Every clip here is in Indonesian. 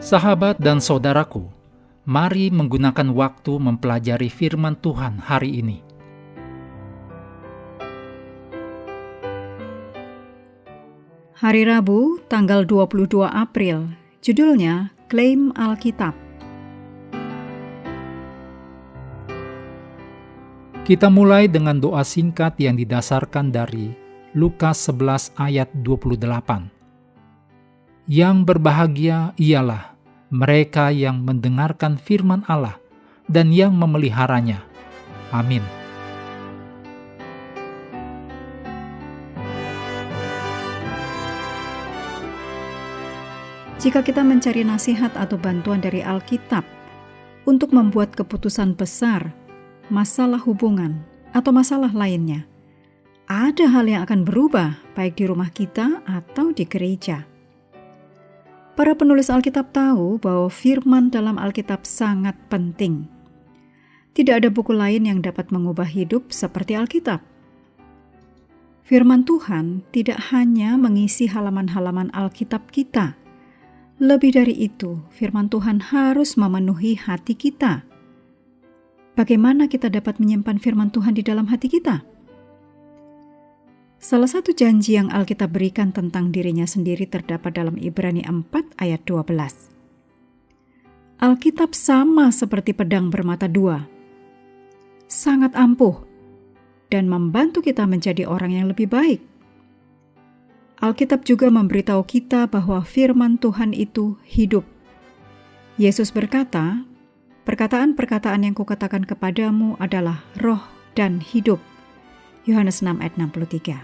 Sahabat dan saudaraku, mari menggunakan waktu mempelajari firman Tuhan hari ini. Hari Rabu, tanggal 22 April, judulnya Klaim Alkitab. Kita mulai dengan doa singkat yang didasarkan dari Lukas 11 ayat 28. Yang berbahagia ialah mereka yang mendengarkan firman Allah dan yang memeliharanya. Amin. Jika kita mencari nasihat atau bantuan dari Alkitab untuk membuat keputusan besar, masalah hubungan, atau masalah lainnya, ada hal yang akan berubah baik di rumah kita atau di gereja. Para penulis Alkitab tahu bahwa firman dalam Alkitab sangat penting. Tidak ada buku lain yang dapat mengubah hidup seperti Alkitab. Firman Tuhan tidak hanya mengisi halaman-halaman Alkitab kita. Lebih dari itu, firman Tuhan harus memenuhi hati kita. Bagaimana kita dapat menyimpan firman Tuhan di dalam hati kita? Salah satu janji yang Alkitab berikan tentang dirinya sendiri terdapat dalam Ibrani 4 ayat 12. Alkitab sama seperti pedang bermata dua, sangat ampuh, dan membantu kita menjadi orang yang lebih baik. Alkitab juga memberitahu kita bahwa firman Tuhan itu hidup. Yesus berkata, "Perkataan-perkataan yang kukatakan kepadamu adalah roh dan hidup." Yohanes 6 ayat 63.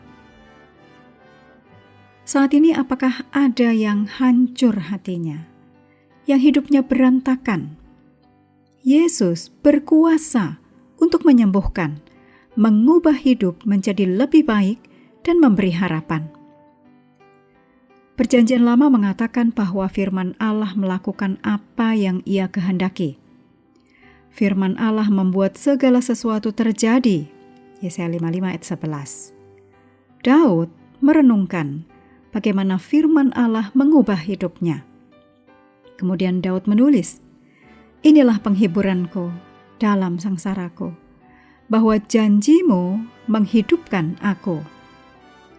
Saat ini apakah ada yang hancur hatinya, yang hidupnya berantakan? Yesus berkuasa untuk menyembuhkan, mengubah hidup menjadi lebih baik dan memberi harapan. Perjanjian Lama mengatakan bahwa firman Allah melakukan apa yang Ia kehendaki. Firman Allah membuat segala sesuatu terjadi. Yesaya 55 ayat 11. Daud merenungkan bagaimana firman Allah mengubah hidupnya. Kemudian Daud menulis, "Inilah penghiburanku dalam sangsaraku, bahwa janjimu menghidupkan aku."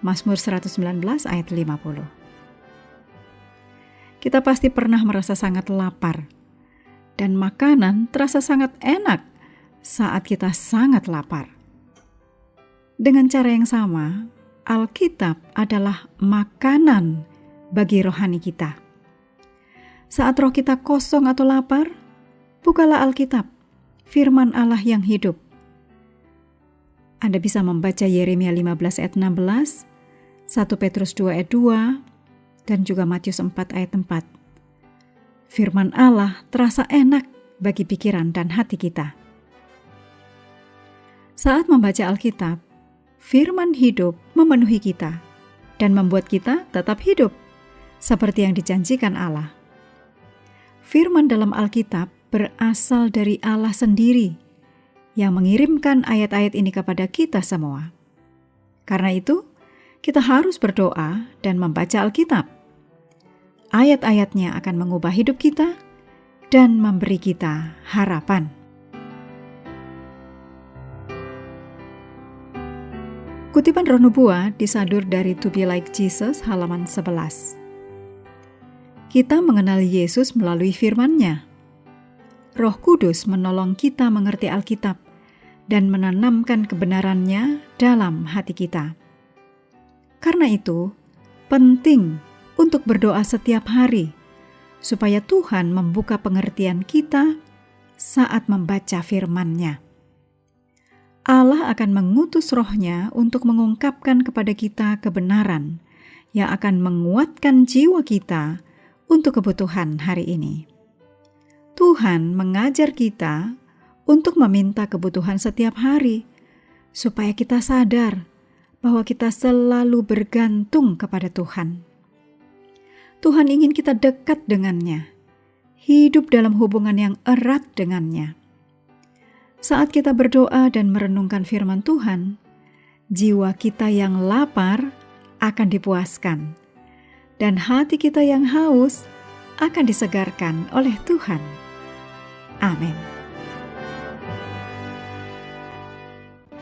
Mazmur 119 ayat 50. Kita pasti pernah merasa sangat lapar, dan makanan terasa sangat enak saat kita sangat lapar. Dengan cara yang sama, Alkitab adalah makanan bagi rohani kita. Saat roh kita kosong atau lapar, bukalah Alkitab, firman Allah yang hidup. Anda bisa membaca Yeremia 15 ayat 16, 1 Petrus 2 ayat 2, dan juga Matius 4 ayat 4. Firman Allah terasa enak bagi pikiran dan hati kita. Saat membaca Alkitab, firman hidup memenuhi kita dan membuat kita tetap hidup, seperti yang dijanjikan Allah. Firman dalam Alkitab berasal dari Allah sendiri, yang mengirimkan ayat-ayat ini kepada kita semua. Karena itu, kita harus berdoa dan membaca Alkitab. Ayat-ayatnya akan mengubah hidup kita dan memberi kita harapan. Kutipan Roh Nubuat disadur dari To Be Like Jesus halaman 11. Kita mengenal Yesus melalui firman-Nya. Roh Kudus menolong kita mengerti Alkitab dan menanamkan kebenarannya dalam hati kita. Karena itu, penting untuk berdoa setiap hari, supaya Tuhan membuka pengertian kita saat membaca firman-Nya. Allah akan mengutus Roh-Nya untuk mengungkapkan kepada kita kebenaran yang akan menguatkan jiwa kita untuk kebutuhan hari ini. Tuhan mengajar kita untuk meminta kebutuhan setiap hari, supaya kita sadar bahwa kita selalu bergantung kepada Tuhan. Tuhan ingin kita dekat dengannya, hidup dalam hubungan yang erat dengannya. Saat kita berdoa dan merenungkan firman Tuhan, jiwa kita yang lapar akan dipuaskan, dan hati kita yang haus akan disegarkan oleh Tuhan. Amin.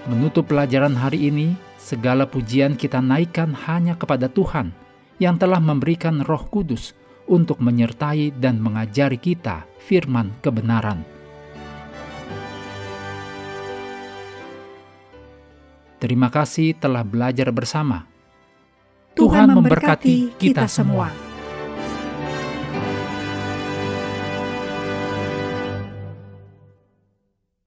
Menutup pelajaran hari ini, segala pujian kita naikkan hanya kepada Tuhan yang telah memberikan Roh Kudus untuk menyertai dan mengajari kita firman kebenaran. Terima kasih telah belajar bersama. Tuhan memberkati kita semua.